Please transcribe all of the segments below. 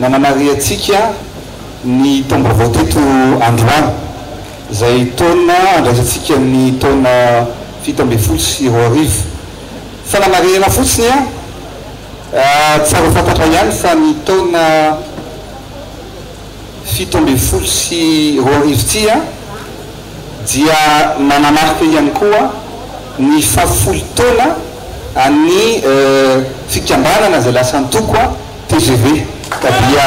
nananariatsika ny tombaovao teto androany zay taona andraisantsika ny taona 17 fa nanariana fotsiny tsara fantatra ihany fa ny taona 17 ty dia manamarika ihany koa ny 70 taona any fikambanana zay lasa antoko TGV dia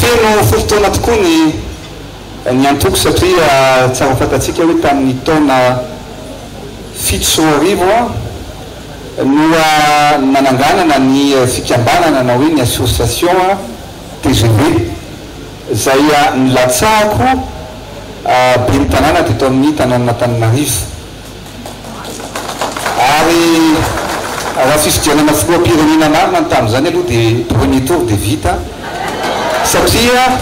feno 10 taona tokoa ny antoko satria tsara fantatsika hoe tamin'ny taona 7 noa nananganana ny fikambanana na hoe ny association TGV zay nilatsahako be ny tanàna teto amin'ny tanàn'Antananarivo ary raha fifidianana filoham-pirenena marina tamin'izany aloha dia premier tour dia vita satria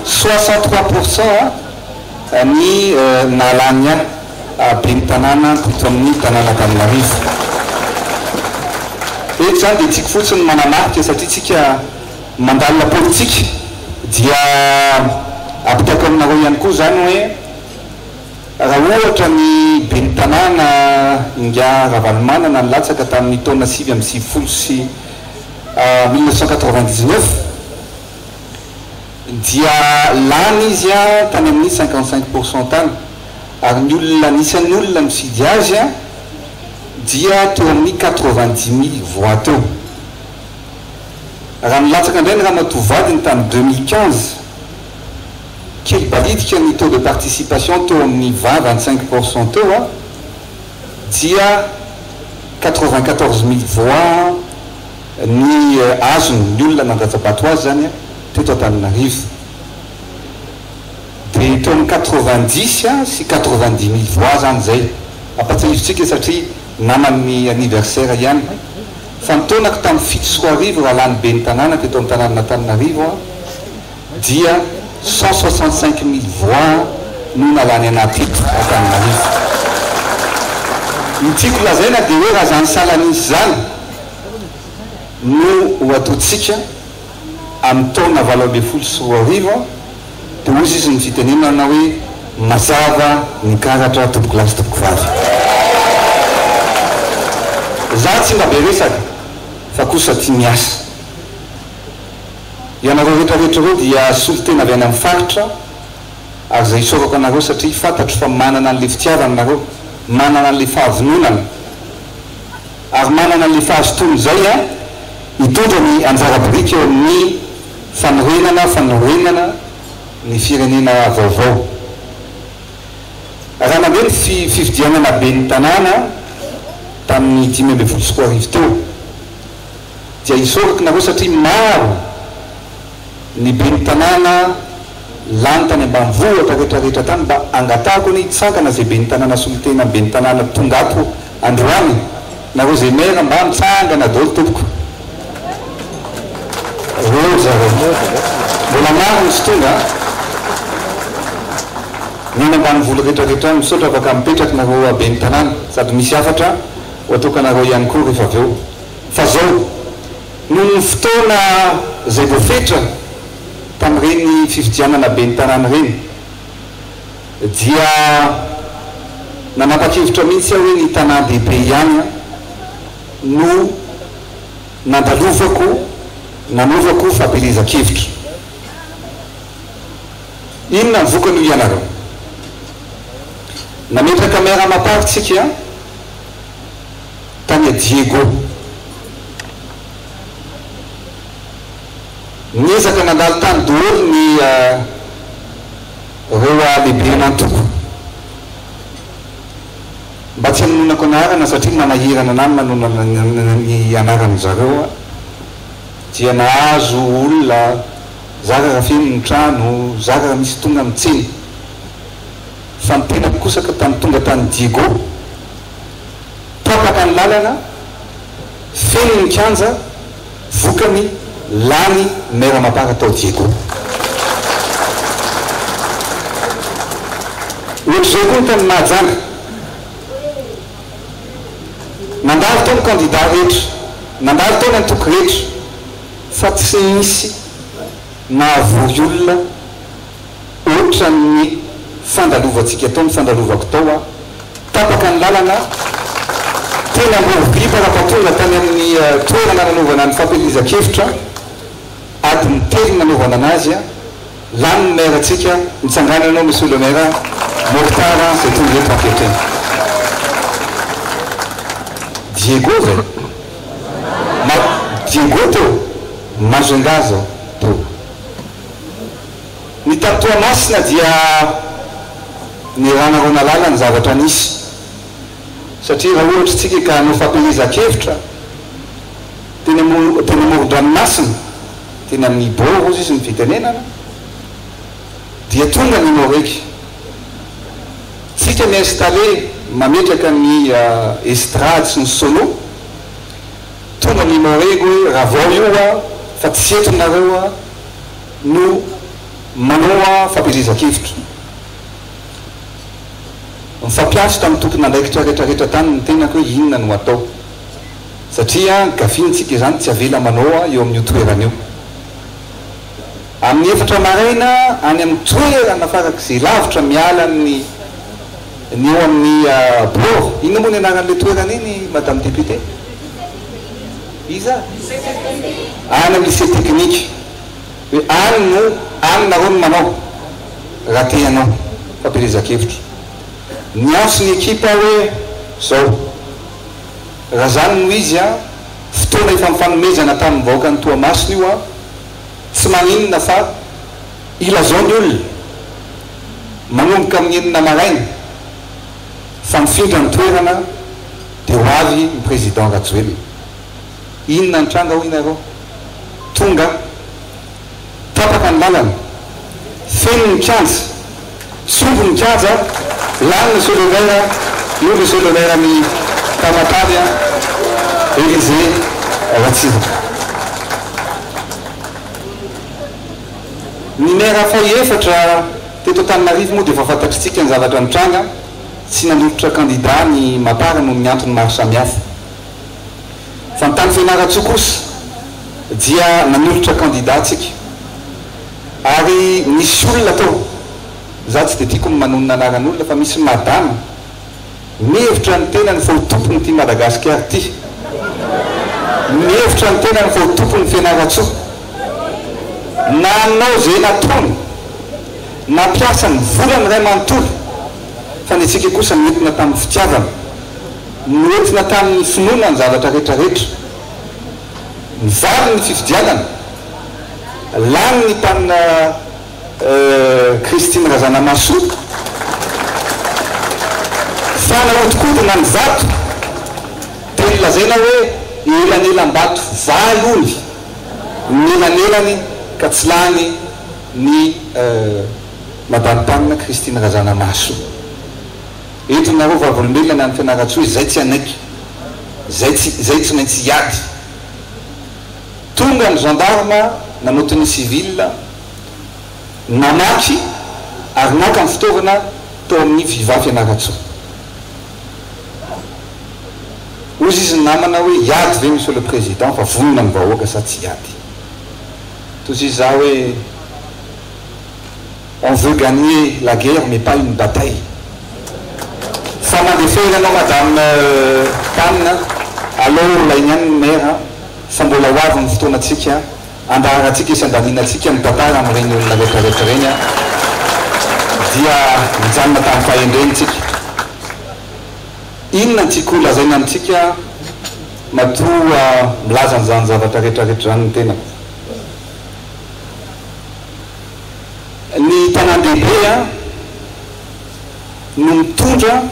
63% ny nalany be ny tanàna teto amin'ny tanàn'Antananarivo. Eto zany dia tsika fotsiny manamarika satria tsika mandalina politika dia apitako aminareo ihany koa zany hoe raha ohatra ny be ny tanàna inga Ravalomanana nilatsaka tamin'ny taona 1999 dia lany izy tany amin'ny 55% tany ary ny olona anisan'ny olona mifidy azy dia teo amin'ny 90 000 voix teo. Raha nilatsaka indray ny ramatovadiny tamin'ny 2015 kely balidika ny taux de participation teo amin'ny 20-25% teo dia 94 000 voix ny azony ny olona nandajabato azy zany teto Antananarivo dia teo amin'ny 90 sy 90 000 voix zany zay ampatsahivitsika satria naman'ny anniversaire ihany fa nitonako tamin'ny 7 raha lany be ny tanàna teto amin'ny tanàn'Antananarivo dia 165 000 voix no nalany anaty Antananarivo. Ny tiako lazaina dia hoe raha zany salanisy zany no ataontsika amin'ny taona 2024 dia ozy izy ny fitenenana hoe mazava ny karatra tompoko lasy tompoko vavy. Za tsy mba be resaka fa kosa tia miasa. Ianareo rehetrarehetra reo dia solotena avy any amin'ny faritra ary zay isorako anareo satria fantatro fa manana an'le fitiavana nareo, manana an'le fahavinonana ary manana an'le fahazotono zay hitondra ny anjara-biriky eo amin'ny fanorenana ny firenena vaovao. Raha nandeha ny fifidianana be ny tanàna tamin'ny 2023 teo dia isorako nareo satria maro ny be ny tanàna lany tany ambanivohitra rehetrarehetra tany mba angatahako ny hitsangana zay be ny tanàna solotena be ny tanàna tongato androany nareo zay mera mba mitsangana daholo tompoko reo zareo mbola maro ny sy tonga neny ambanivola rehetrarehetra misaotra afaka mipetraky nareo be ny tanàna sady misy afatra ho atokanareo ihany koa rehefa avy eo fa zao no ny fotoana zay voafetra tamin'ireny fifidianana be ny tanàna reny dia nanapa-kevitra mihitsy hoe ny tanàn-dehibe ihany no nanovako fampelezan-kevitra. Inona ny vokany io ianareo? Nametraka mera maparitsika tany Diego niezaka nandalo tany daholo ny reo lehibe anantoko mba tsy hamononako anarana satria manahirana anany manonana ny anarany zareo dia nahazo olona zaka raha feno ny trano zaka raha misy tonga mitseny fa nitenako kosaka tany tonga tany Diego tapaka ny lalana feno ny kanja vokany lany mera mapaka tao Diego. Ohatr'izay koa ny tany Mahajanga nandalo tao ny candidat rehetra nandalo taona ny toko rehetra fa tsy misy nahavory olona ohatra ny fandalovantsika tao ny fandalovako tao a tapaka ny lalana tena morobiba raha-patonga tany amin'ny toerana nanaovana ny fampelizan-kevitra ady mitely nanaovana anazy a lany maire atsika mitsangana anao monsieur le maire Mokhtar zay tonga eto ankehitriny Diego zay Diego teo Mazengaza teo ny tatoa masina dia ny ranarona lala ny zavatra nisy satria raha ohatra tsika ka no fampelizan-kevitra tena moron-dranomasina tena amin'ny boro izy ny fitenenana dia tonga ny moreky tsika miinstalle mametraka ny estrade sy ny solo tonga ny morego hoe raha vao io a fa tsy etonareo a no manao fampelizan-kevitra mifampiaso tamin'ny tokony andraikitra rehetrarehetra tany ny tenako hoe inona no atao satria gafintsika izany tsy avela manao eo amin'ny toerana io amin'ny efatra maraina any amin'ny toerana farak'izay lavitra miala ny eo amin'ny bor inona moa ny anaran'le toerana iny madame député iza any amin'ny lycée technique hoe any no any nareo no manao raha te anao fampelezan-kevitra nianso ny ekipa hoe zao raha zany no izy a fotoana efa mifanomezana tamin'ny vahoaka ny Toamasina io a tsy maninona fa ilazao ny olona manomboka amin'ny enina maraina fa mifindra ny toerana dia ho avy ny président Rajoelina inona ny tranga ho inareo tonga tapaka ny lalana feno ny kianja sombo ny kianja lany monsieur le maire io monsieur le maire ny tamatavy Élysée Ratsiraka ny maire faefatra teto Antananarivo moa dia efa fantatritsika ny zavatra nitranga tsy nanolotra candidat ny mapara noho ny antony maro samihafa fa ny tany Fianaratsoa kosa dia nanolotra candidat tsika ary misy olona tao za tsy dia tiako manonona anaran'olona fa misy madama mihevitra ny tena ny fahotompony ty Madagasikara ty mihevitra ny tena ny fahotompony Fianaratsoa nanao zay natony nampiasa ny volany ray manontolo fa ny atsika kosa noentina tamin'ny fitiavana noentina tamin'ny finoana ny zavatra rehetrarehetra mivaly ny fifidianana lany ny tanina Christine Razanamaso fa nahodikodyna ny vato dia nilazaina hoe elanelam-bato valony ny elanelany ka tsy lany ny madame-tanina Christine Razanamaso eto nareo vavolombelona any Fianaratsoa zay tsy anaiky zay tsy maintsy hiady tonga ny gendarme nanotony civil namaky ary naka ny fitaovana tao amin'ny viva Fianaratsoa ozy izy namana hoe hiady ve monsieur le président fa vonona ny vahoaka sa tsy hiady tozy izy za hoe on veut gagner la guerre mais pas une bataille fa mandefery anao madame Tanina alors lainy any ny maire fa mbola hoavy ny fotoanatsika andaratsika isy-andalinatsika mitantara amin'ireny olona rehetrarehetra reny dia mijanona tamin'ny fahendrenitsika inona ny tiako lazaina amintsika matoa milaza nyzany zavatra rehetrarehetra zany ny tena ny tanan-dehibe no mitondra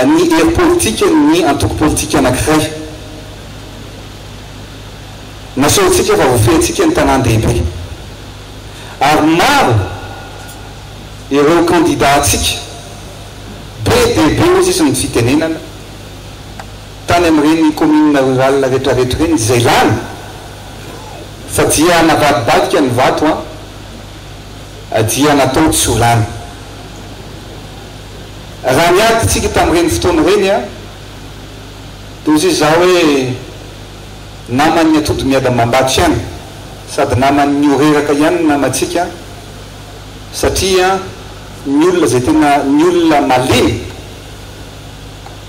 ny hery politika ny antoko politika anankiray nasehotsika fa voafehintsika ny tanan-dehibe ary maro ireo candidat atsika be dehibe ozy izy ny fitenenana tany amin'ireny commune rurale rehetrarehetra reny zay lany fa dia navadibadika ny vato dia natao tsy ho lany raha niady tsika tamin'ireny fotoana ireny toy izy za hoe naman'ny atody miada mambatsy ihany sady naman'ny oreraka ihany namatsika satria ny olona zay tena ny olona malemy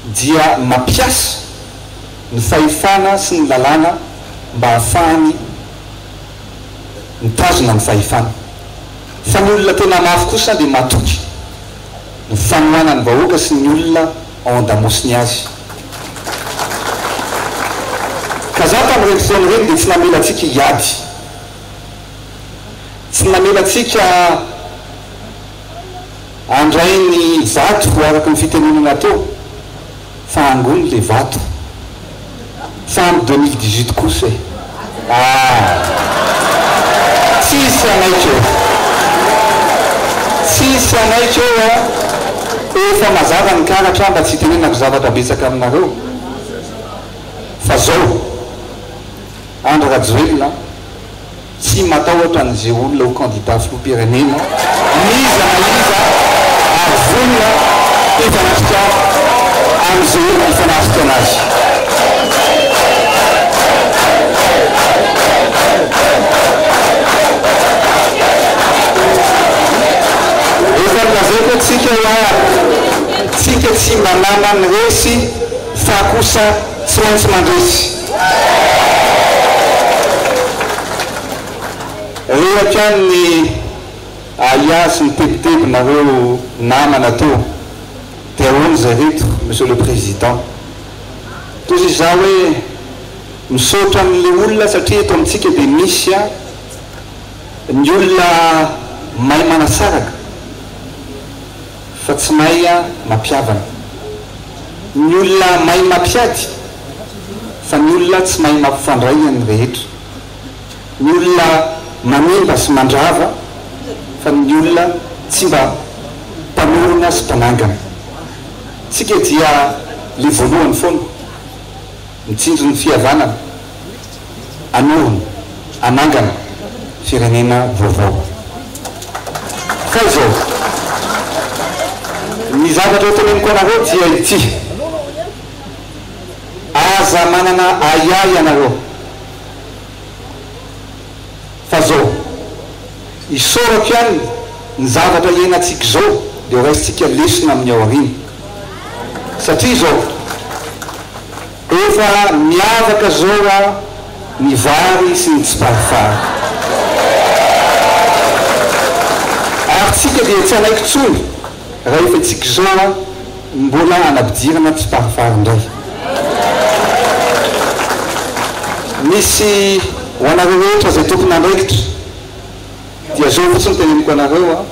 dia mampiasa ny fahefana sy ny lalàna mba hahafahany mitazona ny fahefana fa ny olona tena mafy kosa dia matoky ny fanohana ny vahoaka sy ny olona ao an-damosiny azy ka za tamin'ireny fotoana ireny dia tsy namelatsika hiady tsy namelatsika andray ny vato araka ny fitenenana atao fa angony le vato fa amin'ny 2018 kosa tsisy anaikyo tsisy anaikyo efa mazava ny karatra mba tsy tenenako zavatra betsaka aminareo fa zao Andra Rajoelina tsy matahotra an'izay olona ho candidat filoham-pirenena miza na iza ary vonona hifanafika amin'izay hifanafika anazy efa milazaiko atsika tsika tsy manana ny resy fa kosa tsy maintsy mandresy rehatra ny aiasy ny tebitebinareo namana teo dia ahoana zay reto monsieur le président toy izy za hoe misaotra amin'le olona satria eto amintsika dia misy ny olona mahay manasaraka fa tsy mahay mampiavana ny olona mahay mampiady fa ny olona tsy mahay mampifandray ny rehetra ny olona manimba sy mandrava fa ny olona tsy mba mpanorona sy mpanangana tsika dia le voalohany foana mitsinjo ny fihavanana anorona anangana firenena vaovao fa izao ny zavatra teneniko anareo dia ity aza manana ayay anareo fa zao isorako ihany ny zavatra iainantsika zao dia ho raisitsika lesona amin'ny ao ariny satria zao efa miavaka zao ny vary sy ny tsiparifary ary tsika dia tsy anaiko tsony raha efa tsika zao mbola anabidirana tsiparifary indray misy ho anareo rehetra zay tokony andraikitra dia zao fotsiny teneniko anareo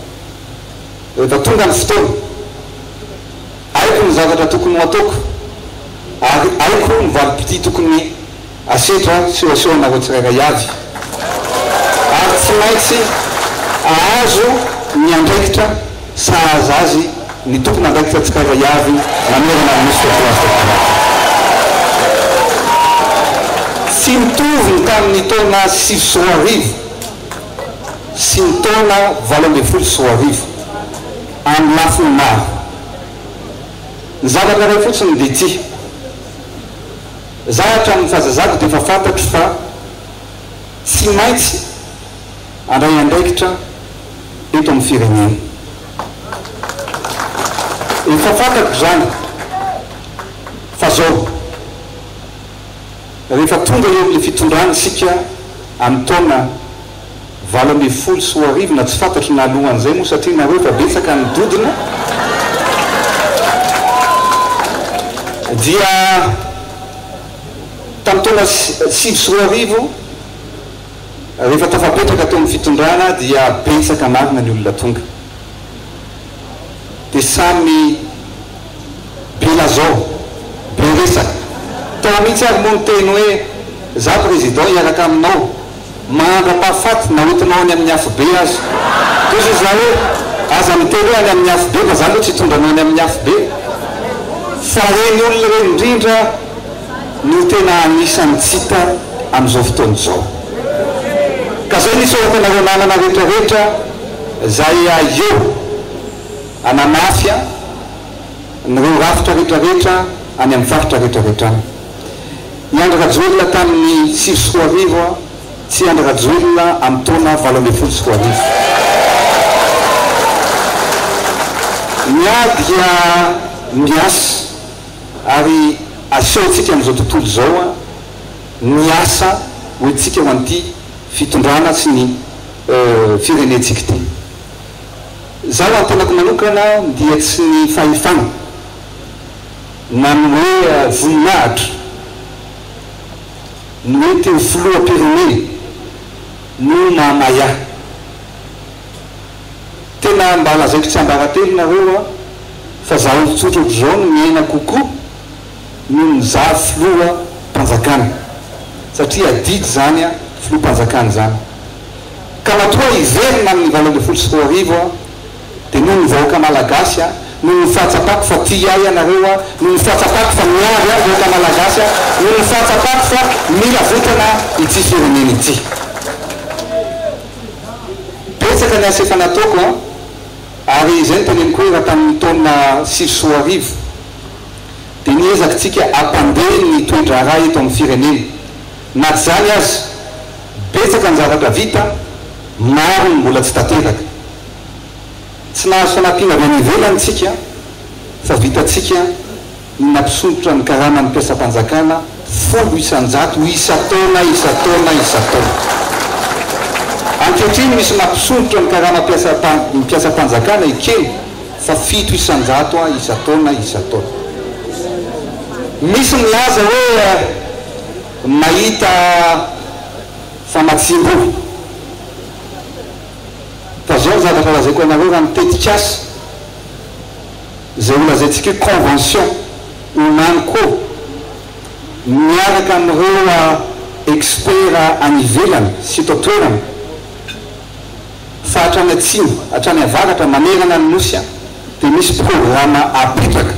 rehefa tonga ny fotoana aiko ny zavatra tokony ho ataoko ary aiko ny valipiti tokony asetra sy ho aseho anareo tsirairay avy ary tsy maintsy ahazo ny andraikitra sahaza azy ny tokony andraikitra tsirairay avy mamerana misy fotoana tsy mitovy ny tamin'ny taona 6 sy ny taona 20 amin'ny lafiny maro ny zavatra ray fotsiny dia ty za hatramin'ny fahazazako dia efa fantatro fa tsy maintsy andray andraikitra eto amin'ny firenena efa fantatro zany fa zao rehefa tonga eo amin'le fitondrana isika amin'ny taona 20 sy 20 na tsy fantatro na alohan'izay moa satria nareo efa betsaka ny dodina dia tamin'ny taona 5 sy 20 rehefa tafapetraka tao amin'ny fitondrana dia betsaka marina ny olona tonga dia samy belazao be resaka tao mihitsy ary moa ny teny hoe za président hiaraka aminao mandra-pahafaty na otinao any amin'ny afo be azy toy izy za hoe aza miteny hoe any amin'ny afo be fa za aloha tsy tondranao any amin'ny afo be fa reny olona reny indrindra no tena anisan'ny tsita amin'izao fotoana izao ka zay nisoraka nareo namana rehetrarehetra zay eo anamafia nireo rafitra rehetrarehetra any amin'ny faritra rehetrarehetra any Andra Rajoelina tamin'ny 6 tsy Andra Rajoelina amin'ny taona 8 miady dia miasa ary asehoantsika amin'izao tontolo zao miasa hoentsika ho an'ity fitondrana sy ny firenentsika ty. Zaho antenako manokana dia tsy ny fahefana na ny hoe voninahitra ny hoe teo filoham-pirenena no mamaya tena mba lazaiko tsy ambaratelo nareo fa zaho tsotra zao no miaina kokoa no mizaha filoham-panjakana satria adidy zany filoham-panjakana zany ka matoa iverina amin'ny 2024 dia noho ny vahoaka malagasy noho ny fahatsapako fa tia ahy anareo noho ny fahatsapako fa miavy ahy vahoaka malagasy noho ny fahatsapako fa mila votana ity firenena ity. Betsaka ny asa efa nataoko ary izay nyteneniko hoe raha tamin'ny taona 6 dia niezakitsika ampandeha ny toetra raha eto amin'ny firenena na tsy zany azy betsaka ny zavatra vita maro ny mbola tsy tanteraka tsy nahazo fanampiana avy any ivelantsika fa vitatsika ny nampisondrotra ny karama ny mpiasam-panjakana 10 isan-jato isa-taona ankehitriny misy nampisondrotra ny karama mpiasam-panjakana ikely fa 7 isan-jato isa-taona misy milaza hoe mahita famatsimbo fa zao zavatra lazaiko anareo raha mitetika asa zay olazaintsika hoe convention omany koa miaraka amin'ireo expert any ivelany sy eto toerana fa hatrany atsimo hatrany avaratra manerana ny nosy dia misy programma apetraka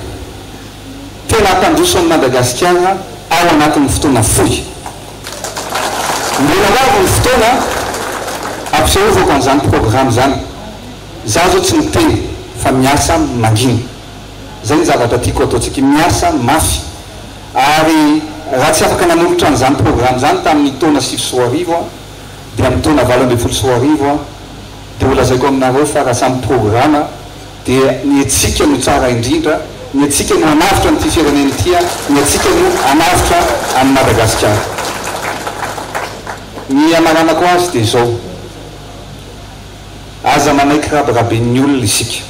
tena ampandroso amin'ny Madagasikara ao anatin'ny fotoana fohy mbola avy ny fotoana ampisehovako an'izany programme zany zaho zao tsy miteny fa miasa mangina zay ny zavatra tiako ataontsika miasa mafy ary raha tsy afaka nanolotra an'izany programme zany tamin'ny taona 6 dia amin'ny taona 20 dia olazaiko aminareo fa raha samy programme dia ny etsika no tsara indrindra ny etsika no anavitra nyty firenena ity ny etsika no anavitra amin'ny Madagasikara. Ny amaranako azy dia zao aza manaiky rabiraben'ny olona isika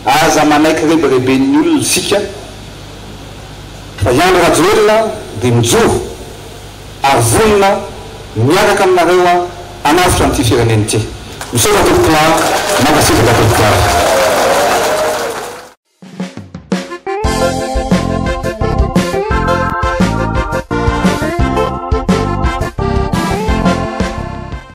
aza manaiky rebireben'ny olona isika fa Andra Rajoelina dia mijoro ary vonona miaraka aminareo anavitra nyty firenena ity. Misova tompokla makasitraka tompokla.